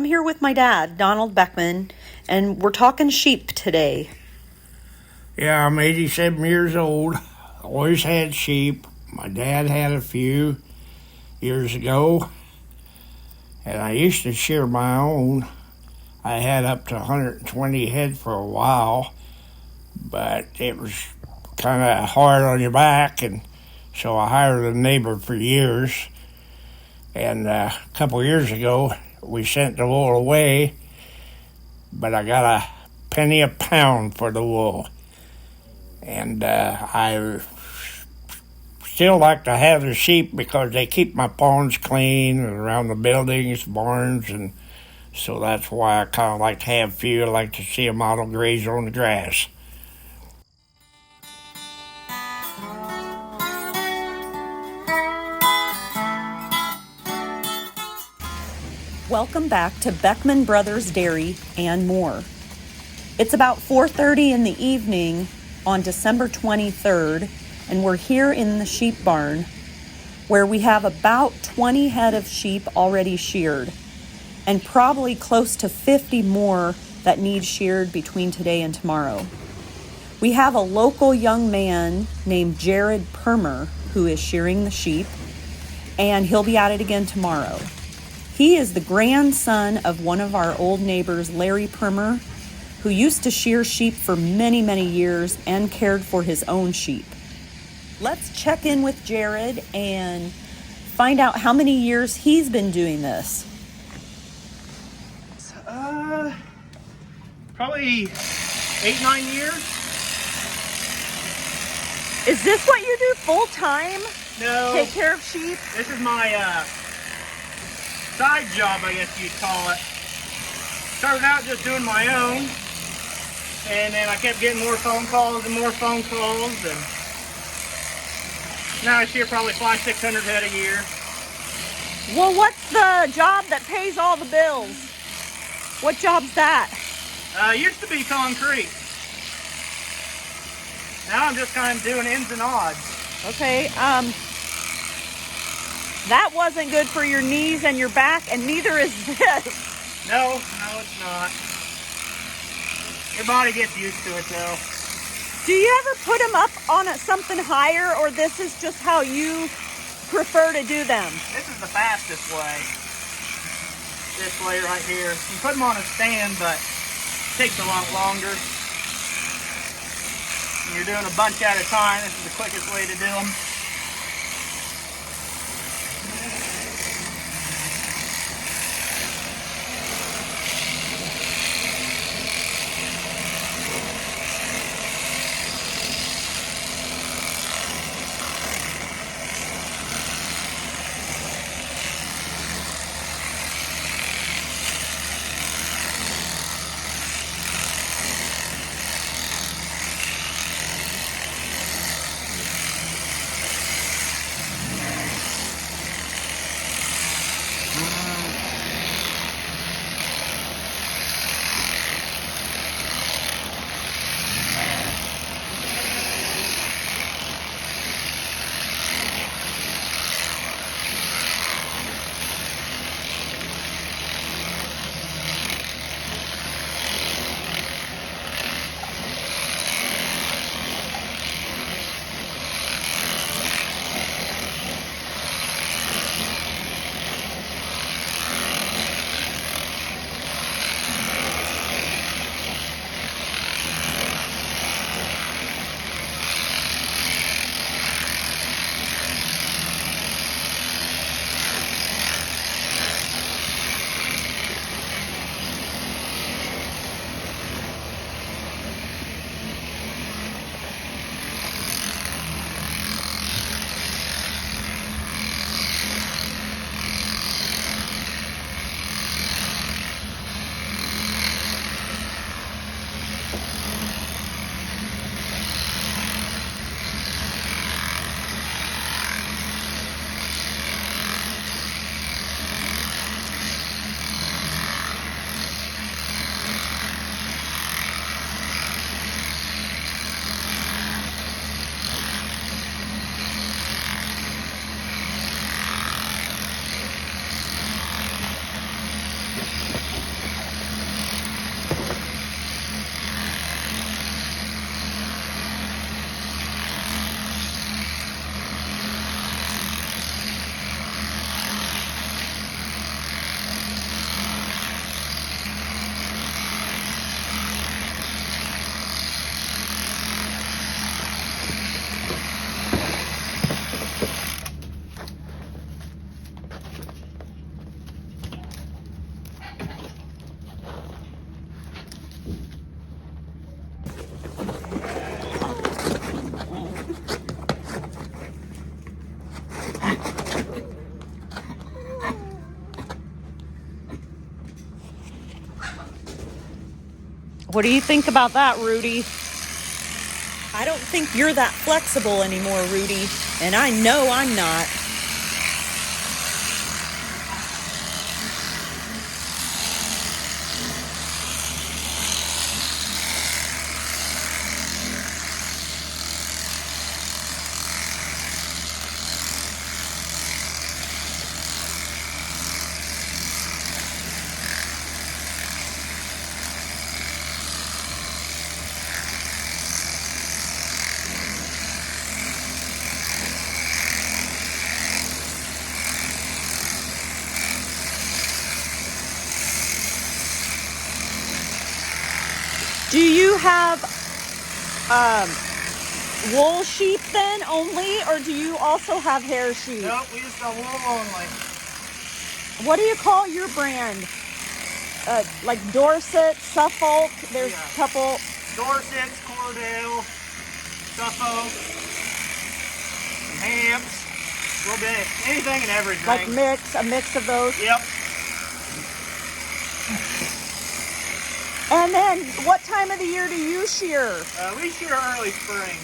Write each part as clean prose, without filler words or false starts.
I'm here with my dad, Donald Beckman, and we're talking sheep today. Yeah, I'm 87 years old. Always had sheep. My dad had a few years ago, and I used to shear my own. I had up to 120 head for a while, but it was kind of hard on your back, and so I hired a neighbor for years. And a couple years ago, we sent the wool away, but I got a penny a pound for the wool. And I still like to have the sheep because they keep my ponds clean and around the buildings, barns, and so that's why I kind of like to have a few. I like to see them out on graze on the grass. Welcome back to Beckman Brothers Dairy and more. It's about 4:30 in the evening on December 23rd, and we're here in the sheep barn where we have about 20 head of sheep already sheared and probably close to 50 more that need sheared between today and tomorrow. We have a local young man named Jared Permer who is shearing the sheep, and he'll be at it again tomorrow. He is the grandson of one of our old neighbors, Larry Permer, who used to shear sheep for many, many years and cared for his own sheep. Let's check in with Jared and find out how many years he's been doing this. Probably 8-9 years. Is this what you do full time? No. Take care of sheep? This is my side job, I guess you'd call it. Started out just doing my own, and then I kept getting more phone calls and more phone calls, and now I shear probably 500-600 head a year. Well, what's the job that pays all the bills? What job's that? Used to be concrete. Now I'm just kind of doing ins and odds. Okay, that wasn't good for your knees and your back, and neither is this. No, it's not. Your body gets used to it, though. Do you ever put them up on something higher, or this is just how you prefer to do them? This is the fastest way. This way right here. You put them on a stand, but it takes a lot longer. When you're doing a bunch at a time, this is the quickest way to do them. What do you think about that, Rudy? I don't think you're that flexible anymore, Rudy, and I know I'm not. Do you have wool sheep then only, or do you also have hair sheep? Nope, we just got wool only. What do you call your brand? Like Dorset, Suffolk, there's a couple. Dorsets, Cordell, Suffolk, Hamps, a little bit, anything and everything. Like a mix of those? Yep. And then, what time of the year do you shear? We shear early spring.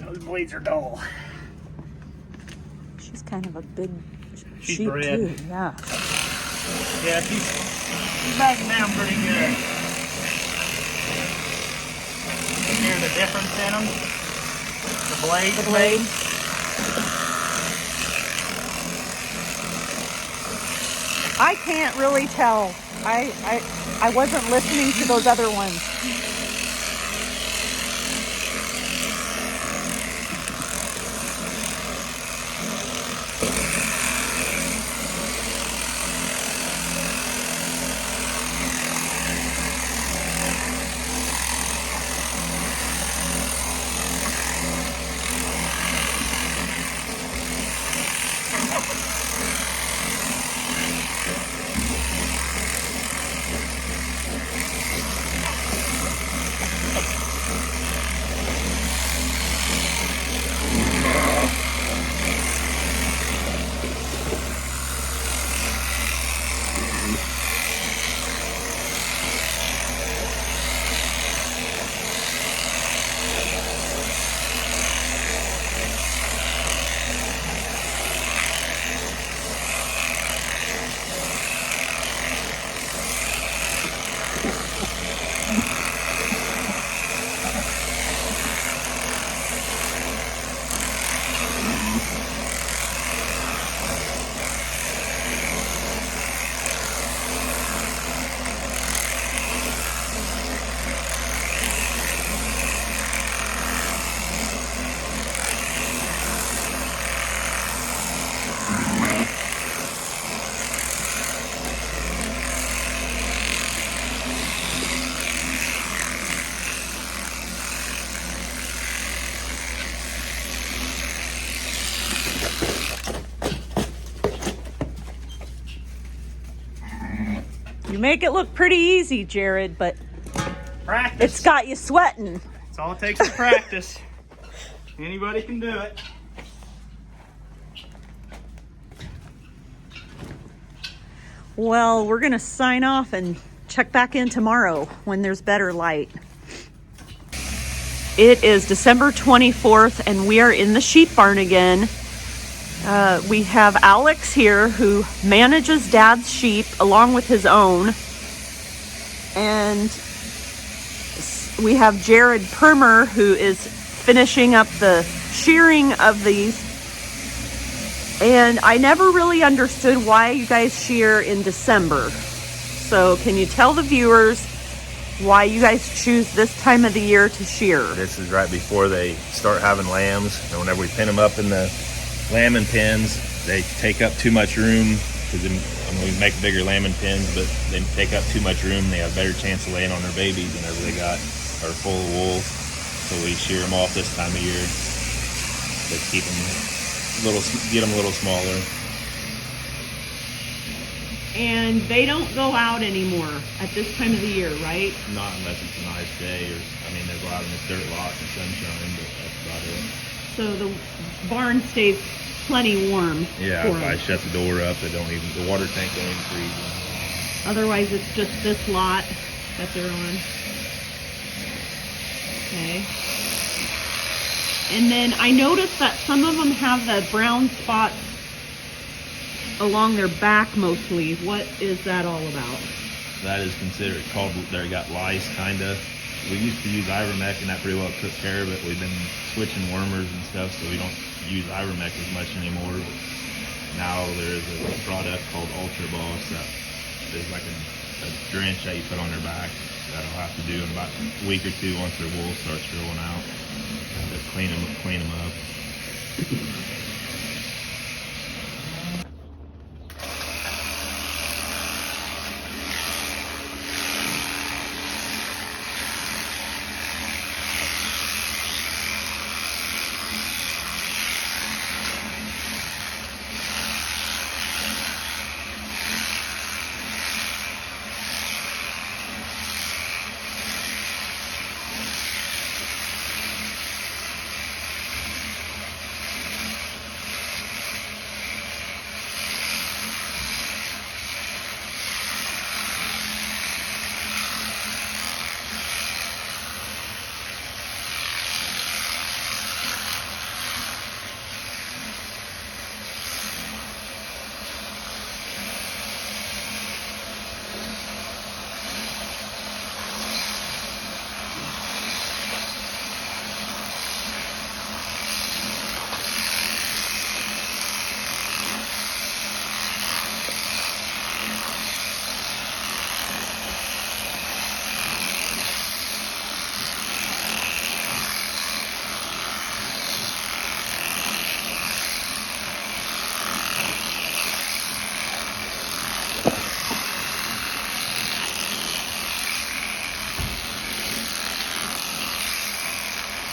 Those blades are dull. She's kind of a big She's sheep bred. too, yeah. Yeah, she's backing down pretty good. You hear the difference in them? The blade. The blade. I can't really tell. I wasn't listening to those other ones. You make it look pretty easy, Jared, but Practice. it's got you sweating. That's all it takes is practice. Anybody can do it. Well, we're going to sign off and check back in tomorrow when there's better light. It is December 24th, and we are in the sheep barn again. We have Alex here who manages Dad's sheep along with his own. And we have Jared Permer who is finishing up the shearing of these. And I never really understood why you guys shear in December. So can you tell the viewers why you guys choose this time of the year to shear? This is right before they start having lambs, and whenever we pin them up in the lambing pens, they take up too much room, because we make bigger lambing pens, but they take up too much room. They have a better chance of laying on their babies whenever they are full of wool. So we shear them off this time of year to keep them get them a little smaller. And they don't go out anymore at this time of the year, right? Not unless it's a nice day, or they'll go out in the dirt lot and sunshine, but that's about it. So the barn stays plenty warm. Yeah, for if I them. shut the door up, the water tank don't even freeze. Otherwise, it's just this lot that they're on. Okay. And then I noticed that some of them have the brown spots along their back mostly. What is that all about? That is considered they got lice, kind of. We used to use Ivermectin, and that pretty well took care of it. We've been switching wormers and stuff, so we don't use Ivermectin as much anymore. But now there is a product called Ultra Boss that is like a drench that you put on their back. That'll have to do in about a week or two once their wool starts growing out. And just clean them up.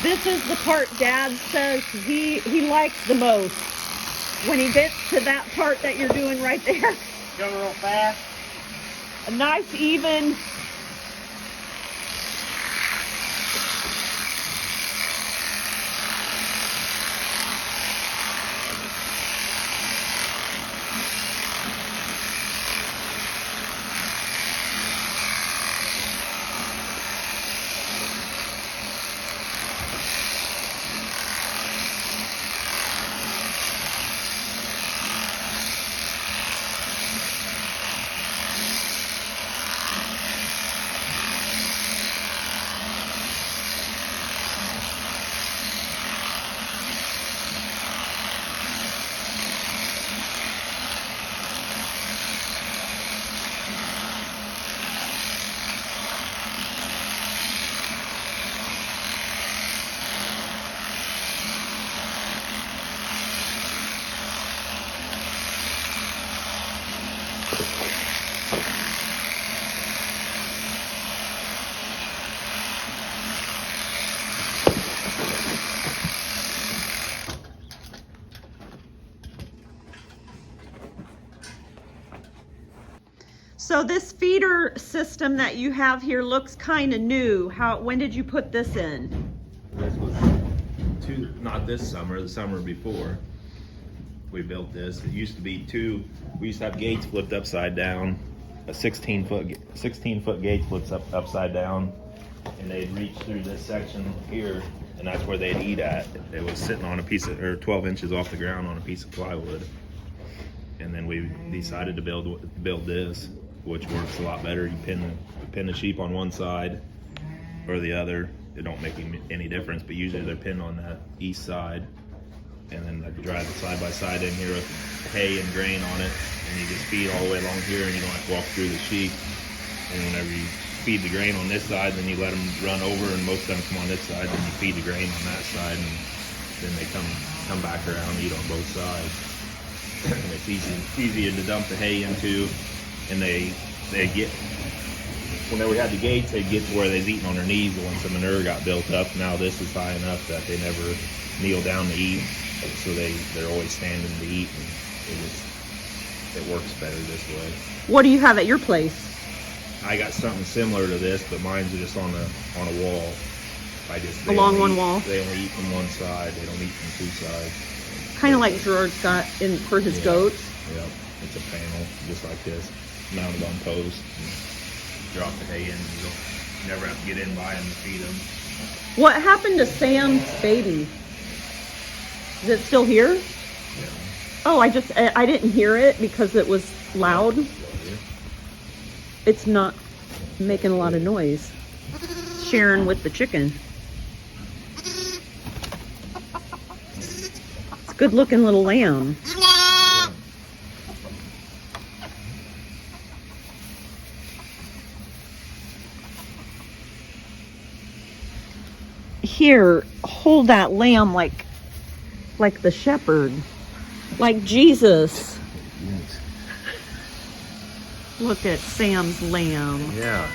This is the part Dad says he likes the most. When he gets to that part that you're doing right there. Go real fast. A nice even So this feeder system that you have here looks kind of new. When did you put this in? This was not this summer, the summer before. We built this. It used to be we used to have gates flipped upside down. A 16-foot gate flips upside down, and they'd reach through this section here, and that's where they'd eat at. It was sitting on a piece of, or 12 inches off the ground on a piece of plywood. And then we decided to build this, which works a lot better. You pin the sheep on one side or the other. It don't make any difference, but usually they're pinned on the east side. And then I drive it side by side in here with hay and grain on it, and you just feed all the way along here, and you don't have to walk through the sheep. And whenever you feed the grain on this side, then you let them run over, and most of them come on this side, then you feed the grain on that side, and then they come back around and eat on both sides. And it's easier to dump the hay into, and they get, whenever we had the gates, they'd get to where they's eating on their knees. Once the manure got built up, now this is high enough that they never kneel down to eat. So they're always standing to eat, and it works better this way. What do you have at your place? I got something similar to this, but mine's just on a wall. Along one wall? They only eat from one side. They don't eat from two sides. Kind of like George got in for his goats. Yeah, it's a panel just like this, mounted on posts. Drop the hay in. You never have to get in by them to feed them. What happened to Sam's baby? Is it still here? Yeah. Oh, I didn't hear it because it was loud. It's not making a lot of noise. Sharing with the chicken. It's a good looking little lamb. Here, hold that lamb like the shepherd, like Jesus. Yes. Look at Sam's lamb. Yeah.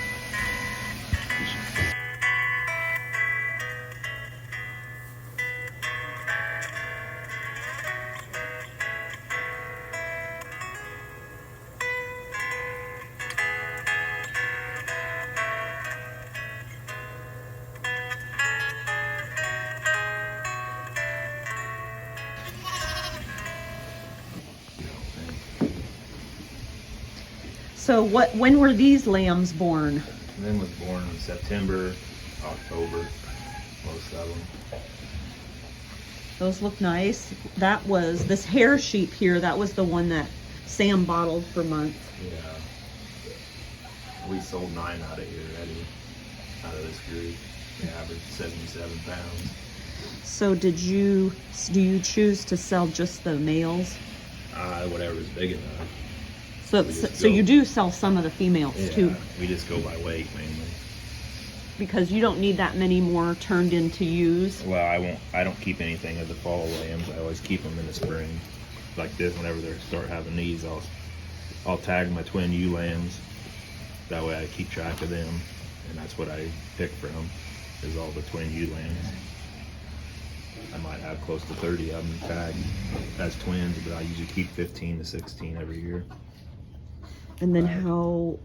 So when were these lambs born? Then was born in September, October, most of them. Those look nice. That was this hair sheep here. That was the one that Sam bottled for months. Yeah. We sold 9 out of here already, out of this group. They averaged 77 pounds. So do you choose to sell just the males? Whatever's big enough. So you do sell some of the females too? We just go by weight mainly. Because you don't need that many more turned into ewes. Well, I don't keep anything of the fall lambs. I always keep them in the spring. Like this, whenever they start having these, I'll tag my twin ewe lambs. That way I keep track of them, and that's what I pick from, is all the twin ewe lambs. I might have close to 30 of them tagged as twins, but I usually keep 15 to 16 every year. And then how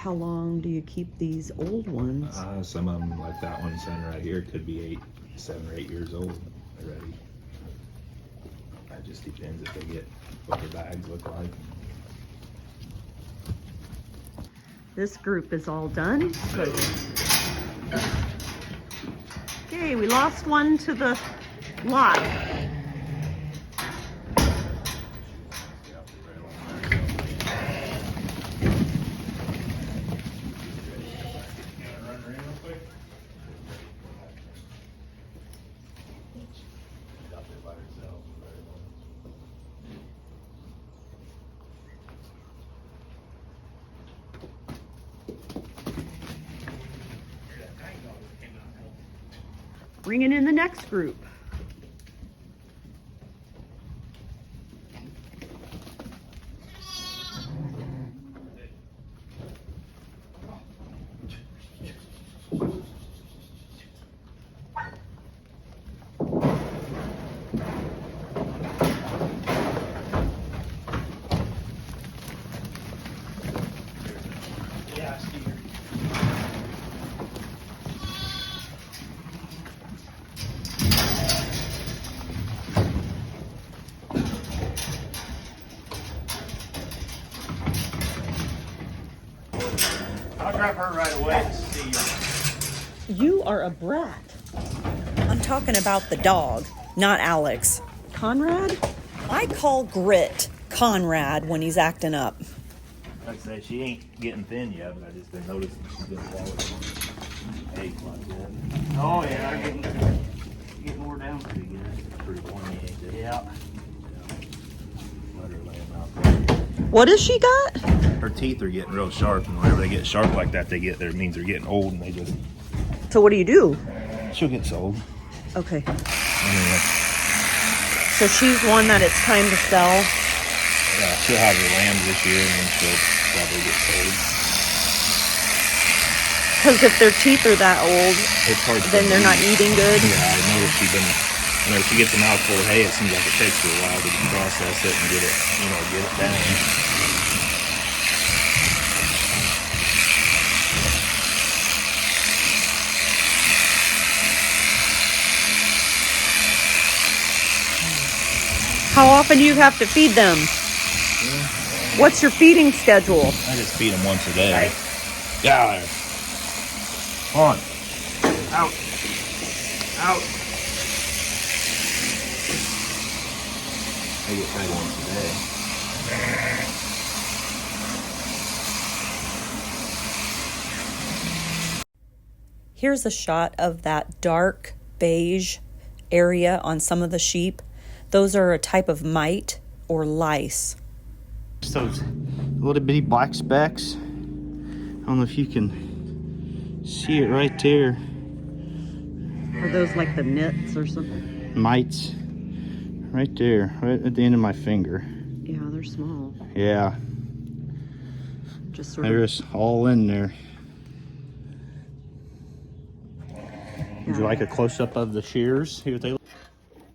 long do you keep these old ones? Some of them, like that one center right here, could be 7 or 8 years old already. That just depends if they get what their bags look like. This group is all done. So. Okay, we lost one to the lot. Bringing in the next group. I'll grab her right away to see you. You are a brat. I'm talking about the dog, not Alex. Conrad? I call Grit Conrad when he's acting up. Like I say, she ain't getting thin yet, but I just been noticing she's been swallowing eggs like that. Oh yeah, they're getting wore down pretty good. Pretty pointy, ain't it? Yeah. Let her lay them out there. What has she got? Her teeth are getting real sharp, and whenever they get sharp like that, it means they're getting old, and they just. So what do you do? She'll get sold. Okay. Anyway, So she's one that it's time to sell. yeah, she'll have her lambs this year, and then she'll probably get sold. Because if their teeth are that old, It's hard. then they're not eating good. Yeah, I noticed whenever she gets a mouthful of hay, it seems like it takes her a while to process it and get it down. How often do you have to feed them? What's your feeding schedule? I just feed them once a day. Get out of there. Come on. Out. Out. I get fed once a day. Here's a shot of that dark beige area on some of the sheep. Those are a type of mite or lice. Just those little bitty black specks. I don't know if you can see it right there. Are those like the nits or something? Mites. Right there, right at the end of my finger. Yeah, they're small. Yeah, Just sort they're of. just all in there. Would you like a close-up of the shears? See what they look?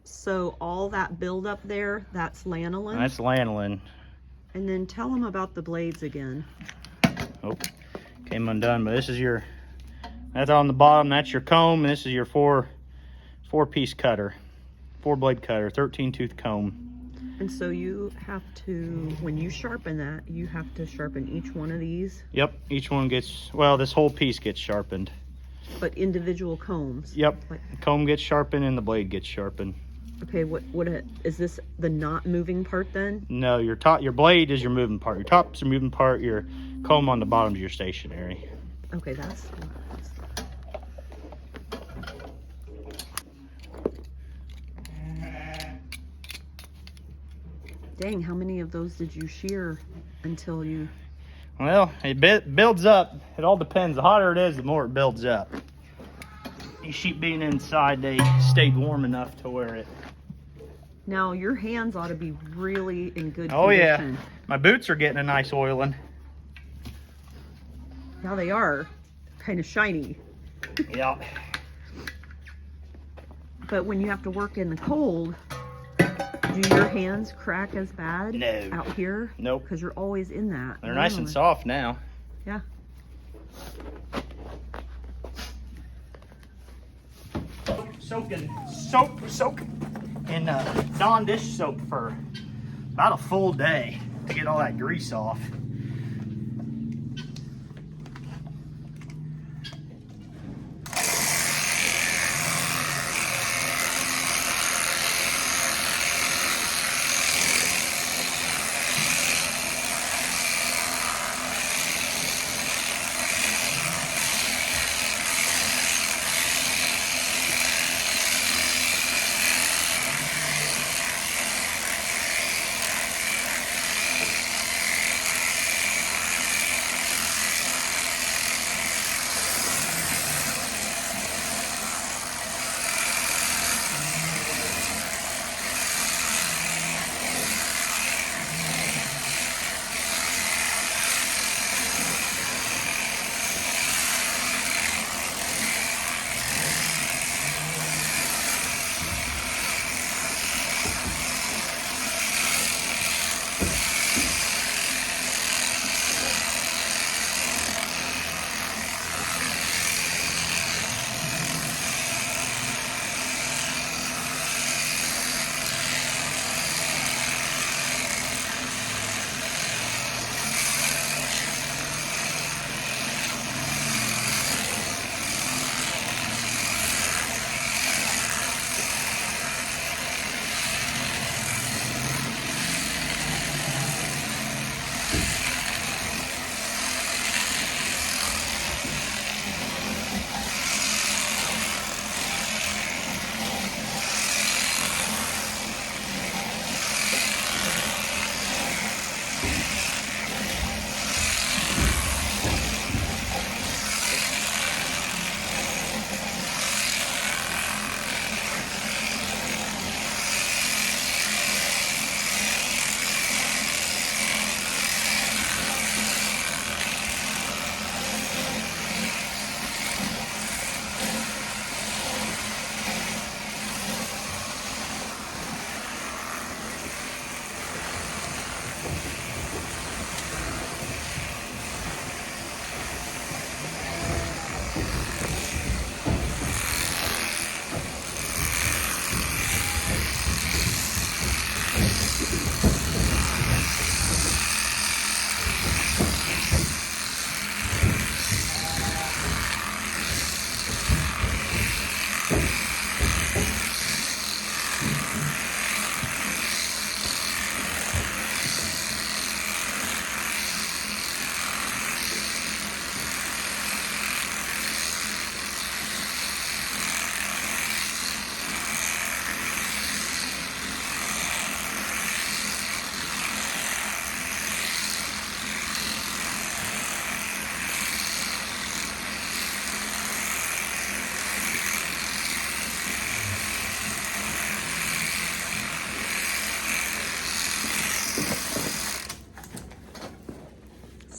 So all that buildup there, that's lanolin. That's lanolin. And then tell them about the blades again. Oh, came undone. But this is that's on the bottom. That's your comb, and this is your four-piece cutter, 4-blade cutter, 13-tooth comb. And so you have to, when you sharpen that, you have to sharpen each one of these. Yep, each one this whole piece gets sharpened. But individual combs. Yep, Like, the comb gets sharpened and the blade gets sharpened. okay, what is this the not moving part then? No, your blade is your moving part. Your top's your moving part. Your comb on the bottom is your stationary. Okay, that's. Dang, how many of those did you shear until you? Well, it builds up. It all depends. The hotter it is, the more it builds up. These sheep being inside, they stayed warm enough to where it. Now your hands ought to be really in good Oh condition. yeah, my boots are getting a nice oiling. Now they are kind of shiny. Yeah. But when you have to work in the cold, do your hands crack as bad No. out here? Nope. Because you're always in that. They're nice and soft now. Yeah. Soak in Dawn dish soap for about a full day to get all that grease off.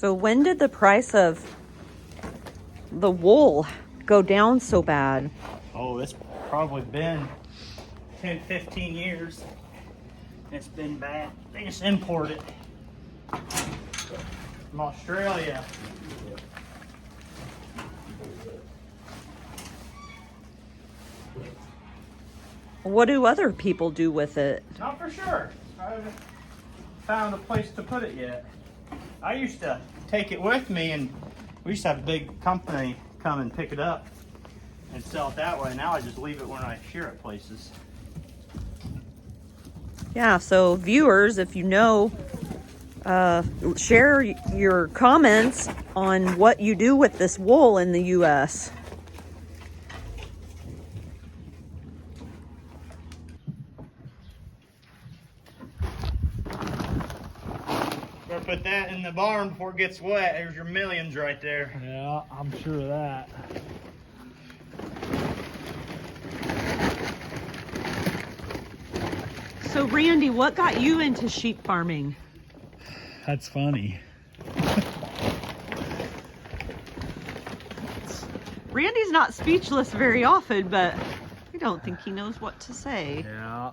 So when did the price of the wool go down so bad? Oh, it's probably been 10, 15 years. It's been bad. They just import it from Australia. What do other people do with it? Not for sure. I haven't found a place to put it yet. I used to take it with me, and we used to have a big company come and pick it up and sell it that way. Now I just leave it when I shear at places. Yeah, so viewers, if you know, share your comments on what you do with this wool in the U.S. Better put that in the barn before it gets wet. There's your millions right there. Yeah, I'm sure of that. So Randy, what got you into sheep farming? That's funny. Randy's not speechless very often, but I don't think he knows what to say. Yeah.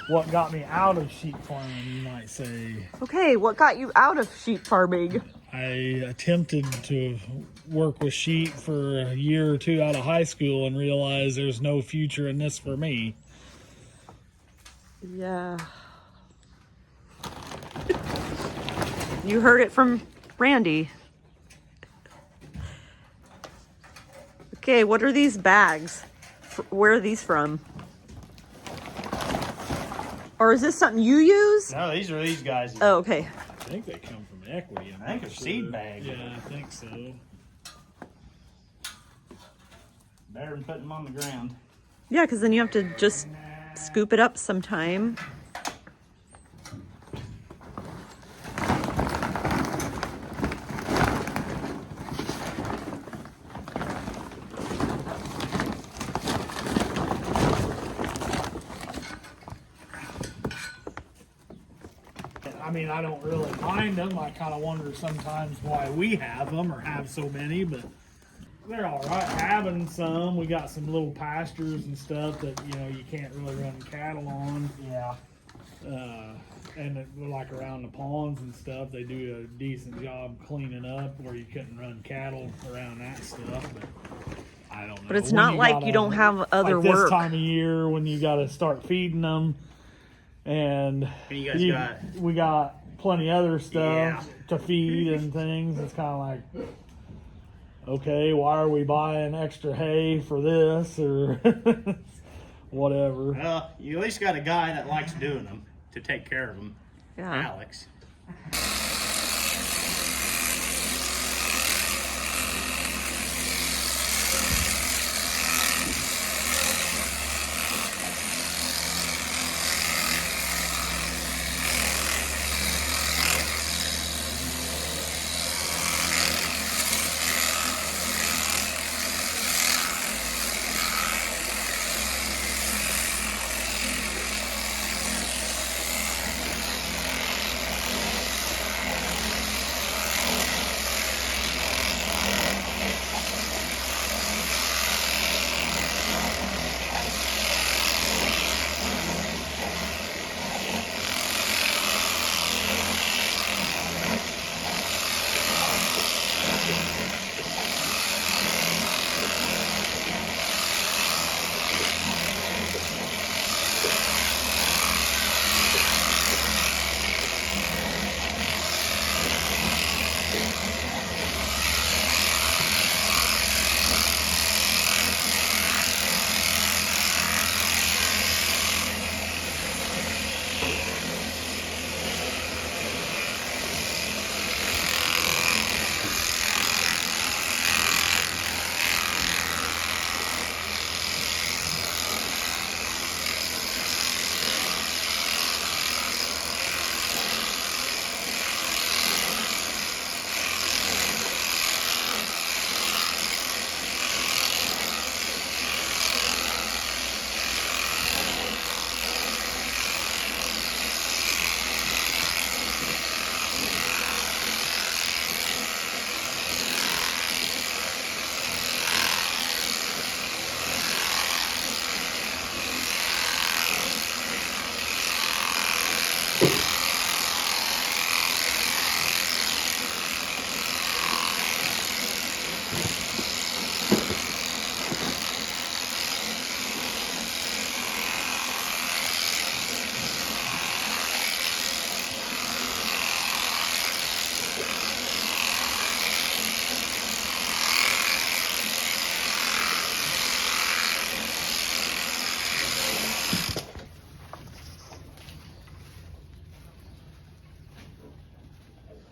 What got me out of sheep farming, you might say? Okay, what got you out of sheep farming? I attempted to work with sheep for a year or two out of high school and realized there's no future in this for me. Yeah. You heard it from Randy. Okay, what are these bags? Where are these from? Or is this something you use? No, these are these guys. Oh, okay. I think they come from Equity. I think they're seed bags. Yeah, I think so. Better than putting them on the ground. Yeah, because then you have to just scoop it up sometime. I mean, I don't really mind them. I kind of wonder sometimes why we have them or have so many, but they're all right having some. We got some little pastures and stuff that, you know, you can't really run cattle on. Yeah. And like around the ponds and stuff, they do a decent job cleaning up where you couldn't run cattle around that stuff. But I don't know. But it's When not you like gotta- you don't have other like this work. time of year when you got to start feeding them, and And you guys got- we got plenty other stuff Yeah. to feed and things. It's kind of like, okay, why are we buying extra hay for this or whatever? Well, you at least got a guy that likes doing them to take care of them. Yeah. Alex.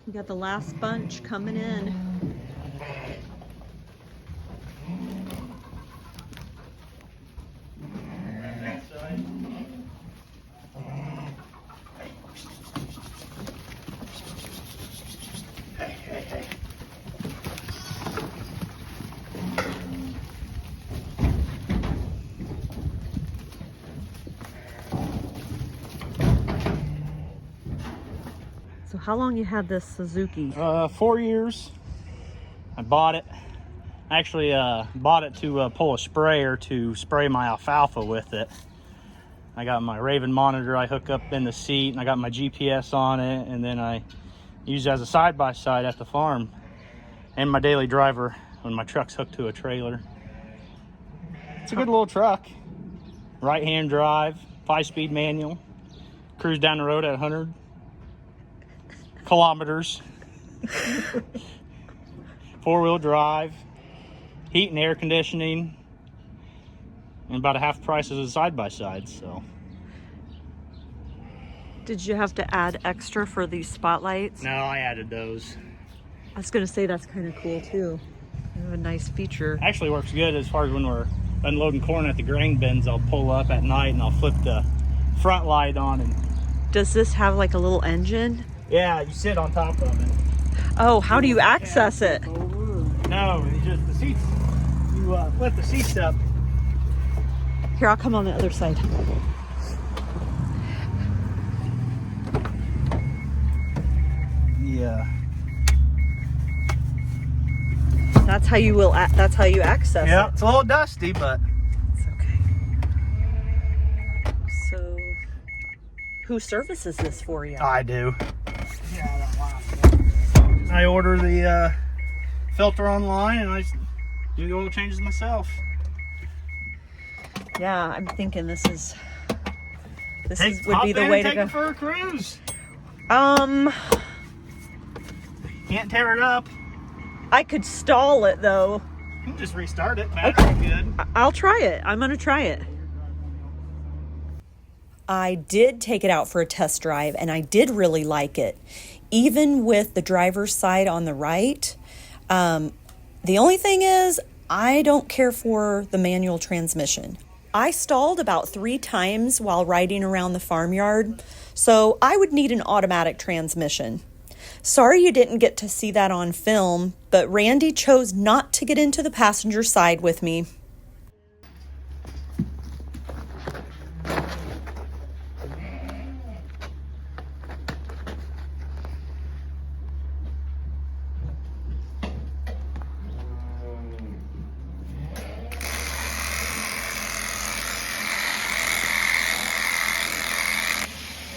We got the last bunch coming in. So how long you had this Suzuki? 4 years. I bought it. I actually bought it to pull a sprayer to spray my alfalfa with it. I got my Raven monitor I hook up in the seat, and I got my GPS on it, and then I use it as a side-by-side at the farm and my daily driver when my truck's hooked to a trailer. It's a good little truck. Right-hand drive, 5-speed manual. Cruise down the road at 100 kilometers. 4-wheel drive, heat and air conditioning, and about a half price as a side-by-side. So Did you have to add extra for these spotlights? no, I added those. I was gonna say that's kind of cool too. They have a nice feature. Actually works good as far as when we're unloading corn at the grain bins. I'll pull up at night and I'll flip the front light on, and Does this have like a little engine? yeah, you sit on top of it. Oh, how do you access it? No, it's just the seats. You lift the seats up. Here, I'll come on the other side. Yeah. That's how you will. That's how you access Yeah, it. it's a little dusty, but It's okay. So, who services this for you? I do. Yeah, that last one. I order the filter online, and I do the oil changes myself. Yeah, I'm thinking this would Hop be the in way and to take go. it for a cruise. Can't tear it up. I could stall it though. You can just restart it. Battery's good. I'll try it. I'm gonna try it. I did take it out for a test drive, and I did really like it. Even with the driver's side on the right, the only thing is I don't care for the manual transmission. I stalled about 3 times while riding around the farmyard, so I would need an automatic transmission. Sorry you didn't get to see that on film, but Randy chose not to get into the passenger side with me.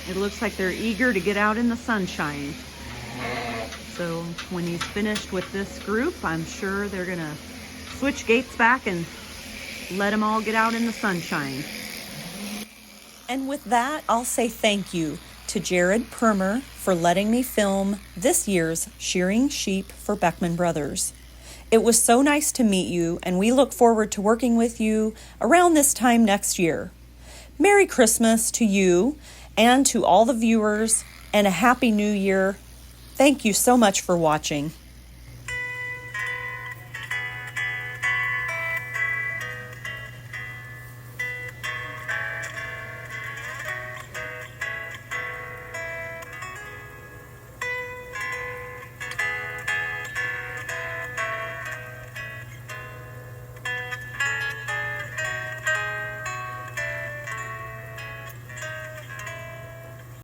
It looks like they're eager to get out in the sunshine. So when he's finished with this group, I'm sure they're gonna switch gates back and let them all get out in the sunshine. And with that, I'll say thank you to Jared Permer for letting me film this year's Shearing Sheep for Beckman Brothers. It was so nice to meet you, and we look forward to working with you around this time next year. Merry Christmas to you and to all the viewers, and a Happy New Year. Thank you so much for watching.